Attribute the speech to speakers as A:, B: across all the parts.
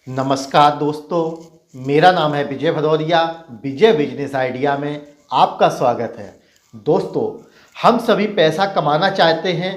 A: नमस्कार दोस्तों, मेरा नाम है विजय भदौरिया। विजय बिजनेस आइडिया में आपका स्वागत है। दोस्तों, हम सभी पैसा कमाना चाहते हैं,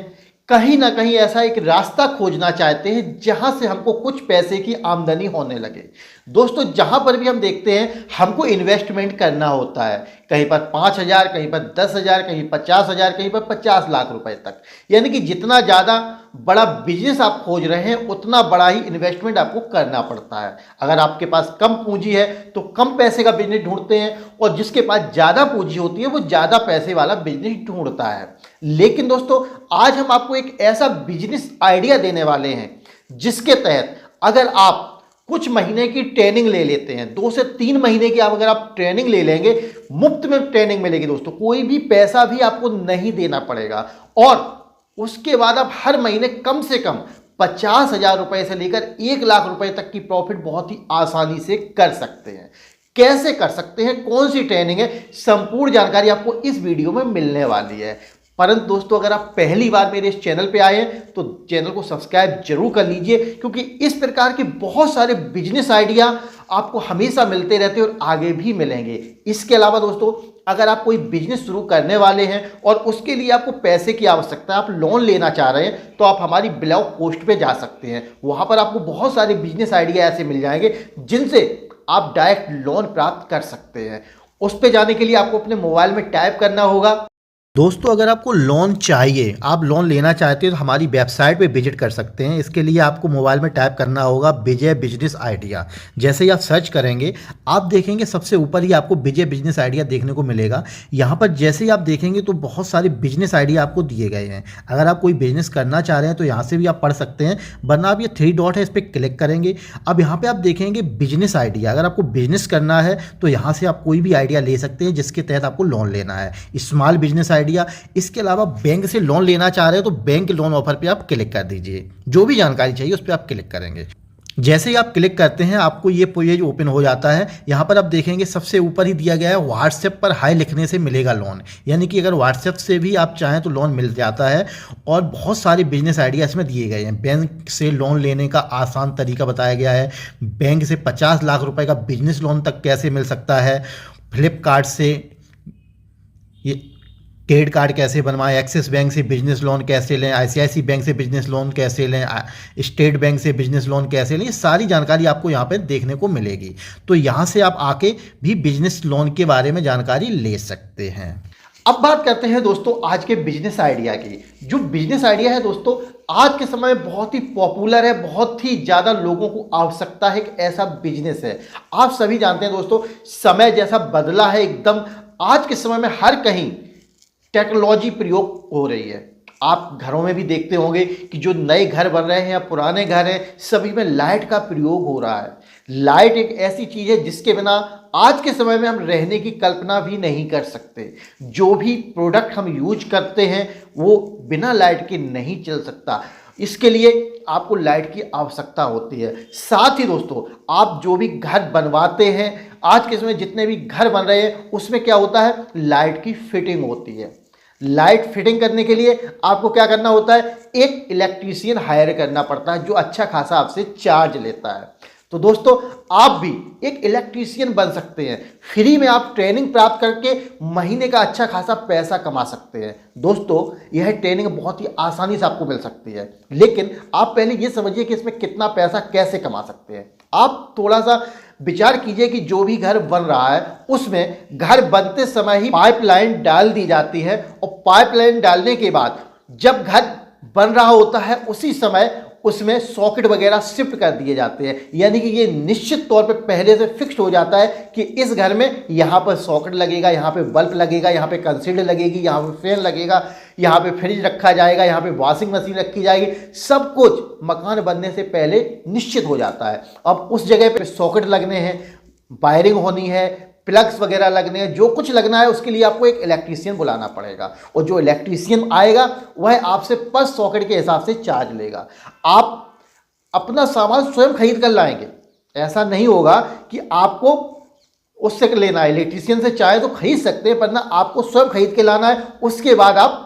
A: कहीं ना कहीं ऐसा एक रास्ता खोजना चाहते हैं जहां से हमको कुछ पैसे की आमदनी होने लगे। दोस्तों, जहां पर भी हम देखते हैं हमको इन्वेस्टमेंट करना होता है, कहीं पर 5,000, कहीं पर 10,000, कहीं 50,000, कहीं पर 50 लाख रुपए तक। यानी कि जितना ज़्यादा बड़ा बिजनेस आप खोज रहे हैं उतना बड़ा ही इन्वेस्टमेंट आपको करना पड़ता है। अगर आपके पास कम पूंजी है तो कम पैसे का बिजनेस ढूंढते हैं, और जिसके पास ज़्यादा पूंजी होती है वो ज़्यादा पैसे वाला बिजनेस ढूंढता है। लेकिन दोस्तों, आज हम आपको एक ऐसा बिजनेस आइडिया देने वाले हैं जिसके तहत अगर आप कुछ महीने की ट्रेनिंग ले लेते हैं, 2 से 3 महीने की अगर आप ट्रेनिंग ले लेंगे, मुफ्त में ट्रेनिंग मिलेगी दोस्तों, कोई भी पैसा भी आपको नहीं देना पड़ेगा, और उसके बाद आप हर महीने कम से कम 50,000 रुपए से लेकर 1 लाख रुपए तक की प्रॉफिट बहुत ही आसानी से कर सकते हैं। कैसे कर सकते हैं, कौन सी ट्रेनिंग है, संपूर्ण जानकारी आपको इस वीडियो में मिलने वाली है। परंतु दोस्तों, अगर आप पहली बार मेरे इस चैनल पे आए हैं तो चैनल को सब्सक्राइब जरूर कर लीजिए, क्योंकि इस प्रकार के बहुत सारे बिजनेस आइडिया आपको हमेशा मिलते रहते हैं और आगे भी मिलेंगे। इसके अलावा दोस्तों, अगर आप कोई बिजनेस शुरू करने वाले हैं और उसके लिए आपको पैसे की आवश्यकता है, आप लोन लेना चाह रहे हैं, तो आप हमारी ब्लॉग पोस्ट पे जा सकते हैं। वहां पर आपको बहुत सारे बिजनेस आइडिया ऐसे मिल जाएंगे जिनसे आप डायरेक्ट लोन प्राप्त कर सकते हैं। उस पे जाने के लिए आपको अपने मोबाइल में टाइप करना होगा। दोस्तों, अगर आपको लोन चाहिए, आप लोन लेना चाहते हैं, तो हमारी वेबसाइट पे विजिट कर सकते हैं। इसके लिए आपको मोबाइल में टाइप करना होगा विजय बिजनेस आइडिया। जैसे ही आप सर्च करेंगे, आप देखेंगे सबसे ऊपर ही आपको विजय बिजनेस आइडिया देखने को मिलेगा। यहाँ पर जैसे ही आप देखेंगे तो बहुत सारे बिजनेस आइडिया आपको दिए गए हैं। अगर आप कोई बिजनेस करना चाह रहे हैं तो यहाँ से भी आप पढ़ सकते हैं, वरना आप ये 3 डॉट है, इस पर क्लिक करेंगे। अब यहाँ पर आप देखेंगे बिजनेस आइडिया। अगर आपको बिजनेस करना है तो यहाँ से आप कोई भी आइडिया ले सकते हैं जिसके तहत आपको लोन लेना है। Small business idea. इसके अलावा बैंक से लोन लेना चाह रहे हो तो बैंक लोन ऑफर पे आप क्लिक कर दीजिए। जो भी जानकारी चाहिए उस पर आप क्लिक करेंगे। जैसे ही आप क्लिक करते हैं, आपको ये पेज ओपन हो जाता है। यहाँ पर आप देखेंगे सबसे ऊपर ही दिया गया है व्हाट्सएप पर हाई लिखने से मिलेगा लोन। यानी कि अगर व्हाट्सएप से भी आप चाहें तो लोन मिल जाता है। और बहुत सारे बिजनेस आइडिया इसमें दिए गए हैं। बैंक से लोन लेने का आसान तरीका बताया गया है। बैंक से 50 लाख रुपए का बिजनेस लोन तक कैसे मिल सकता है। फ्लिपकार्ट से ये क्रेडिट कार्ड कैसे बनवाएं, एक्सिस बैंक से बिजनेस लोन कैसे लें, आईसीआईसी बैंक से बिजनेस लोन कैसे लें, स्टेट बैंक से बिजनेस लोन कैसे लें, ये सारी जानकारी आपको यहाँ पे देखने को मिलेगी। तो यहाँ से आप आके भी बिजनेस लोन के बारे में जानकारी ले सकते हैं। अब बात करते हैं दोस्तों आज के बिजनेस आइडिया की। जो बिजनेस आइडिया है दोस्तों, आज के समय में बहुत ही पॉपुलर है, बहुत ही ज़्यादा लोगों को आवश्यकता है। एक ऐसा बिजनेस है, आप सभी जानते हैं दोस्तों, समय जैसा बदला है एकदम। आज के समय में हर कहीं टेक्नोलॉजी प्रयोग हो रही है। आप घरों में भी देखते होंगे कि जो नए घर बन रहे हैं या पुराने घर हैं, सभी में लाइट का प्रयोग हो रहा है। लाइट एक ऐसी चीज है जिसके बिना आज के समय में हम रहने की कल्पना भी नहीं कर सकते। जो भी प्रोडक्ट हम यूज करते हैं वो बिना लाइट के नहीं चल सकता। इसके लिए आपको लाइट की आवश्यकता होती है। साथ ही दोस्तों, आप जो भी घर बनवाते हैं, आज के समय जितने भी घर बन रहे हैं उसमें क्या होता है, लाइट की फिटिंग होती है। लाइट फिटिंग करने के लिए आपको क्या करना होता है, एक इलेक्ट्रीशियन हायर करना पड़ता है जो अच्छा खासा आपसे चार्ज लेता है। तो दोस्तों, आप भी एक इलेक्ट्रीशियन बन सकते हैं। फ्री में आप ट्रेनिंग प्राप्त करके महीने का अच्छा खासा पैसा कमा सकते हैं। दोस्तों, यह ट्रेनिंग बहुत ही आसानी से आपको मिल सकती है, लेकिन आप पहले ये समझिए कि इसमें कितना पैसा कैसे कमा सकते हैं। आप थोड़ा सा विचार कीजिए कि जो भी घर बन रहा है उसमें घर बनते समय ही पाइपलाइन डाल दी जाती है, और पाइपलाइन डालने के बाद जब घर बन रहा होता है उसी समय उसमें सॉकेट वगैरह शिफ्ट कर दिए जाते हैं। यानी कि ये निश्चित तौर पे पहले से फिक्स हो जाता है कि इस घर में यहाँ पर सॉकेट लगेगा, यहाँ पे बल्ब लगेगा, यहाँ पे कंसीडर लगेगी, यहाँ पे फैन लगेगा, यहाँ पे फ्रिज रखा जाएगा, यहाँ पे वॉशिंग मशीन रखी जाएगी। सब कुछ मकान बनने से पहले निश्चित हो जाता है। अब उस जगह पे सॉकेट लगने हैं, वायरिंग होनी है, प्लग्स वगैरह लगने हैं, जो कुछ लगना है उसके लिए आपको एक इलेक्ट्रीशियन बुलाना पड़ेगा, और जो इलेक्ट्रीशियन आएगा वह आपसे पर सॉकेट के हिसाब से चार्ज लेगा। आप अपना सामान स्वयं खरीद कर लाएंगे, ऐसा नहीं होगा कि आपको उससे लेना है। इलेक्ट्रीशियन से चाहे तो खरीद सकते हैं, पर ना आपको स्वयं खरीद के लाना है, उसके बाद आप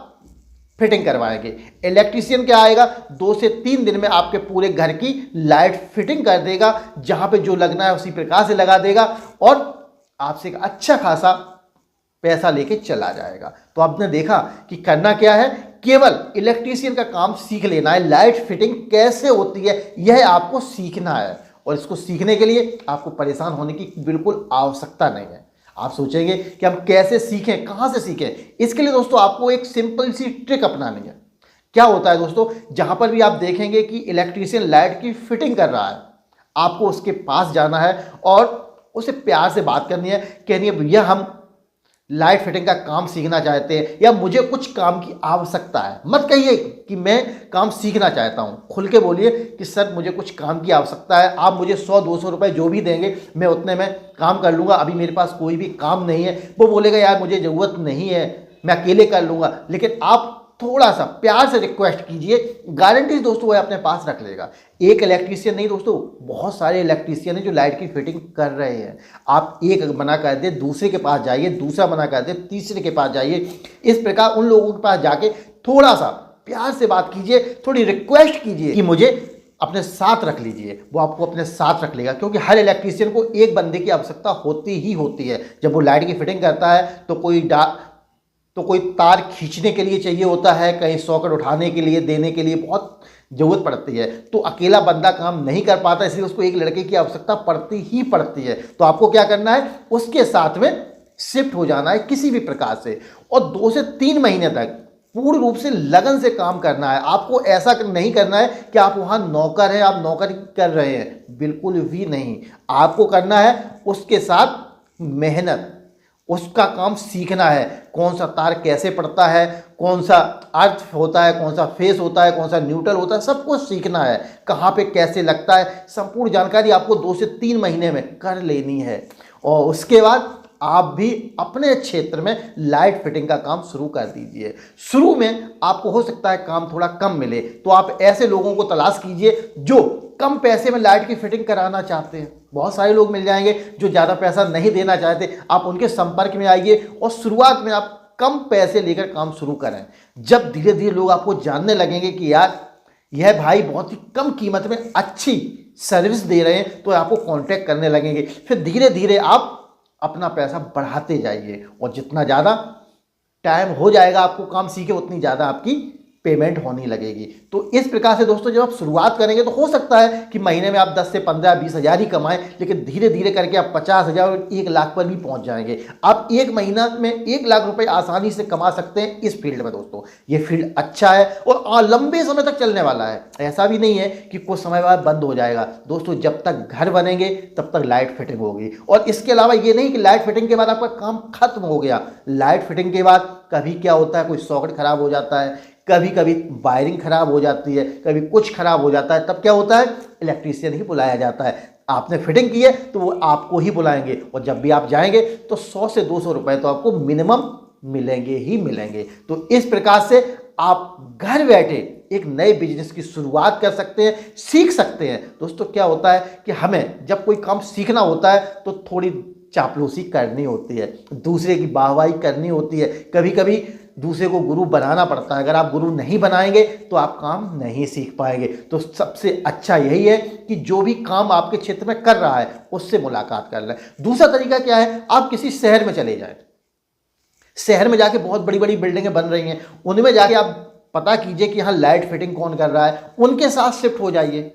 A: फिटिंग करवाएंगे। इलेक्ट्रीशियन क्या आएगा, 2 से 3 दिन में आपके पूरे घर की लाइट फिटिंग कर देगा, जहां पे जो लगना है उसी प्रकार से लगा देगा और आपसे एक अच्छा खासा पैसा लेके चला जाएगा। तो आपने देखा कि करना क्या है, केवल इलेक्ट्रीशियन का काम सीख लेना है। लाइट फिटिंग कैसे होती है यह आपको सीखना है, और इसको सीखने के लिए आपको परेशान होने की बिल्कुल आवश्यकता नहीं है। आप सोचेंगे कि हम कैसे सीखें, कहां से सीखें, इसके लिए दोस्तों आपको एक सिंपल सी ट्रिक अपनानी है। क्या होता है दोस्तों, जहां पर भी आप देखेंगे कि इलेक्ट्रीशियन लाइट की फिटिंग कर रहा है, आपको उसके पास जाना है और उसे प्यार से बात करनी है, कहनी है भैया हम लाइट फिटिंग का काम सीखना चाहते हैं या मुझे कुछ काम की आवश्यकता है। मत कहिए कि मैं काम सीखना चाहता हूं, खुल के बोलिए कि सर मुझे कुछ काम की आवश्यकता है, आप मुझे 100-200 रुपए जो भी देंगे मैं उतने में काम कर लूंगा, अभी मेरे पास कोई भी काम नहीं है। वो बोलेगा यार मुझे ज़रूरत नहीं है, मैं अकेले कर लूंगा, लेकिन आप थोड़ा सा प्यार से रिक्वेस्ट कीजिए, गारंटी दोस्तों वो अपने पास रख लेगा। एक इलेक्ट्रीशियन नहीं दोस्तों, बहुत सारे इलेक्ट्रीशियन हैं जो लाइट की फिटिंग कर रहे हैं। आप एक मना कर दे, दूसरे के पास जाइए, दूसरा मना कर दे, तीसरे के पास जाइए। इस प्रकार उन लोगों के पास जाके थोड़ा सा प्यार से बात कीजिए, थोड़ी रिक्वेस्ट कीजिए कि मुझे अपने साथ रख लीजिए। वो आपको अपने साथ रख लेगा, क्योंकि हर इलेक्ट्रीशियन को एक बंदे की आवश्यकता होती ही होती है। जब वो लाइट की फिटिंग करता है तो कोई तार खींचने के लिए चाहिए होता है, कहीं सॉकेट उठाने के लिए, देने के लिए बहुत ज़रूरत पड़ती है। तो अकेला बंदा काम नहीं कर पाता, इसलिए उसको एक लड़के की आवश्यकता पड़ती ही पड़ती है। तो आपको क्या करना है, उसके साथ में शिफ्ट हो जाना है किसी भी प्रकार से, और 2 से 3 महीने तक पूर्ण रूप से लगन से काम करना है। आपको ऐसा नहीं करना है कि आप वहाँ नौकर हैं, आप नौकरी कर रहे हैं, बिल्कुल भी नहीं। आपको करना है उसके साथ मेहनत, उसका काम सीखना है। कौन सा तार कैसे पड़ता है, कौन सा अर्थ होता है, कौन सा फेस होता है, कौन सा न्यूट्रल होता है, सब कुछ सीखना है। कहाँ पे कैसे लगता है, संपूर्ण जानकारी आपको 2 से 3 महीने में कर लेनी है। और उसके बाद आप भी अपने क्षेत्र में लाइट फिटिंग का काम शुरू कर दीजिए। शुरू में आपको हो सकता है काम थोड़ा कम मिले, तो आप ऐसे लोगों को तलाश कीजिए जो कम पैसे में लाइट की फिटिंग कराना चाहते हैं। बहुत सारे लोग मिल जाएंगे जो ज़्यादा पैसा नहीं देना चाहते, आप उनके संपर्क में आइए और शुरुआत में आप कम पैसे लेकर काम शुरू करें। जब धीरे धीरे लोग आपको जानने लगेंगे कि यार यह भाई बहुत ही कम कीमत में अच्छी सर्विस दे रहे हैं, तो आपको कांटेक्ट करने लगेंगे। फिर धीरे धीरे आप अपना पैसा बढ़ाते जाइए, और जितना ज़्यादा टाइम हो जाएगा आपको काम सीखे, उतनी ज़्यादा आपकी पेमेंट होने लगेगी। तो इस प्रकार से दोस्तों जब आप शुरुआत करेंगे तो हो सकता है कि महीने में आप 10 से 15-20 हज़ार ही कमाएं, लेकिन धीरे धीरे करके आप 50,000 और 1 लाख पर भी पहुंच जाएंगे। आप एक महीना में 1 लाख रुपए आसानी से कमा सकते हैं इस फील्ड में। दोस्तों ये फील्ड अच्छा है और लंबे समय तक चलने वाला है, ऐसा भी नहीं है कि कुछ समय बाद बंद हो जाएगा। दोस्तों जब तक घर बनेंगे तब तक लाइट फिटिंग होगी, और इसके अलावा ये नहीं कि लाइट फिटिंग के बाद आपका काम खत्म हो गया। लाइट फिटिंग के बाद कभी क्या होता है, कोई सॉकेट खराब हो जाता है, कभी कभी वायरिंग खराब हो जाती है, कभी कुछ खराब हो जाता है, तब क्या होता है, इलेक्ट्रीशियन ही बुलाया जाता है। आपने फिटिंग की है तो वो आपको ही बुलाएंगे, और जब भी आप जाएंगे तो 100 से 200 रुपए तो आपको मिनिमम मिलेंगे ही मिलेंगे। तो इस प्रकार से आप घर बैठे एक नए बिजनेस की शुरुआत कर सकते हैं, सीख सकते हैं। दोस्तों क्या होता है कि हमें जब कोई काम सीखना होता है तो थोड़ी चापलूसी करनी होती है, दूसरे की वाहवाही करनी होती है, कभी कभी दूसरे को गुरु बनाना पड़ता है। अगर आप गुरु नहीं बनाएंगे तो आप काम नहीं सीख पाएंगे। तो सबसे अच्छा यही है कि जो भी काम आपके क्षेत्र में कर रहा है उससे मुलाकात कर लें। दूसरा तरीका क्या है, आप किसी शहर में चले जाएं, शहर में जाके बहुत बड़ी बड़ी बिल्डिंगें बन रही हैं, उनमें जाके आप पता कीजिए कि यहाँ लाइट फिटिंग कौन कर रहा है, उनके साथ शिफ्ट हो जाइए।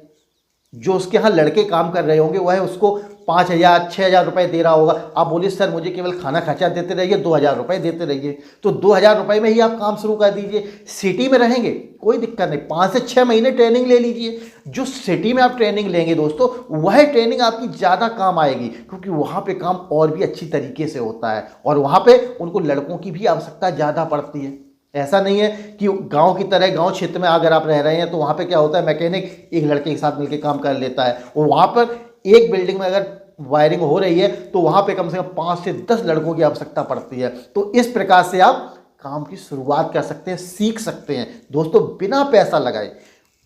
A: जो उसके यहाँ लड़के काम कर रहे होंगे वह उसको 5,000-6,000 रुपए दे रहा होगा। आप बोलिए सर मुझे केवल खाना खर्चा देते रहिए, 2,000 रुपए देते रहिए, तो 2,000 रुपए में ही आप काम शुरू कर दीजिए। सिटी में रहेंगे कोई दिक्कत नहीं, 5 से 6 महीने ट्रेनिंग ले लीजिए। जो सिटी में आप ट्रेनिंग लेंगे दोस्तों, वह ट्रेनिंग आपकी ज़्यादा काम आएगी, क्योंकि वहाँ पे काम और भी अच्छी तरीके से होता है, और वहाँ पे उनको लड़कों की भी आवश्यकता ज़्यादा पड़ती है। ऐसा नहीं है कि गांव की तरह, गांव क्षेत्र में अगर आप रह रहे हैं तो वहाँ पे क्या होता है, मैकेनिक एक लड़के के साथ मिलकर काम कर लेता है, और वहाँ पर एक बिल्डिंग में अगर वायरिंग हो रही है तो वहाँ पे कम से कम 5 से 10 लड़कों की आवश्यकता पड़ती है। तो इस प्रकार से आप काम की शुरुआत कर सकते हैं, सीख सकते हैं दोस्तों, बिना पैसा लगाए।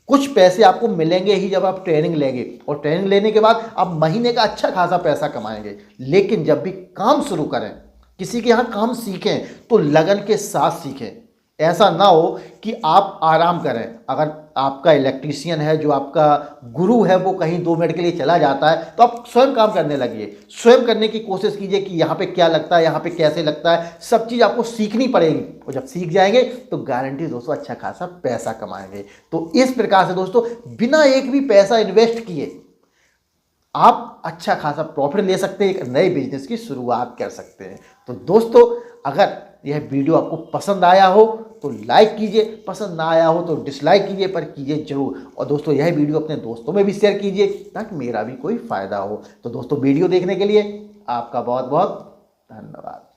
A: कुछ पैसे आपको मिलेंगे ही जब आप ट्रेनिंग लेंगे, और ट्रेनिंग लेने के बाद आप महीने का अच्छा खासा पैसा कमाएंगे। लेकिन जब भी काम शुरू करें, किसी के यहाँ काम सीखें तो लगन के साथ सीखें। ऐसा ना हो कि आप आराम करें। अगर आपका इलेक्ट्रीशियन है, जो आपका गुरु है, वो कहीं 2 मिनट के लिए चला जाता है तो आप स्वयं काम करने लगिए, स्वयं करने की कोशिश कीजिए कि यहाँ पे क्या लगता है, यहाँ पे कैसे लगता है, सब चीज़ आपको सीखनी पड़ेगी। और जब सीख जाएंगे तो गारंटी दोस्तों अच्छा खासा पैसा कमाएंगे। तो इस प्रकार से दोस्तों बिना एक भी पैसा इन्वेस्ट किए आप अच्छा खासा प्रॉफिट ले सकते हैं, एक नए बिजनेस की शुरुआत कर सकते हैं। तो दोस्तों अगर यह वीडियो आपको पसंद आया हो तो लाइक कीजिए, पसंद ना आया हो तो डिसलाइक कीजिए, पर कीजिए जरूर। और दोस्तों यह वीडियो अपने दोस्तों में भी शेयर कीजिए ताकि मेरा भी कोई फायदा हो। तो दोस्तों वीडियो देखने के लिए आपका बहुत बहुत धन्यवाद।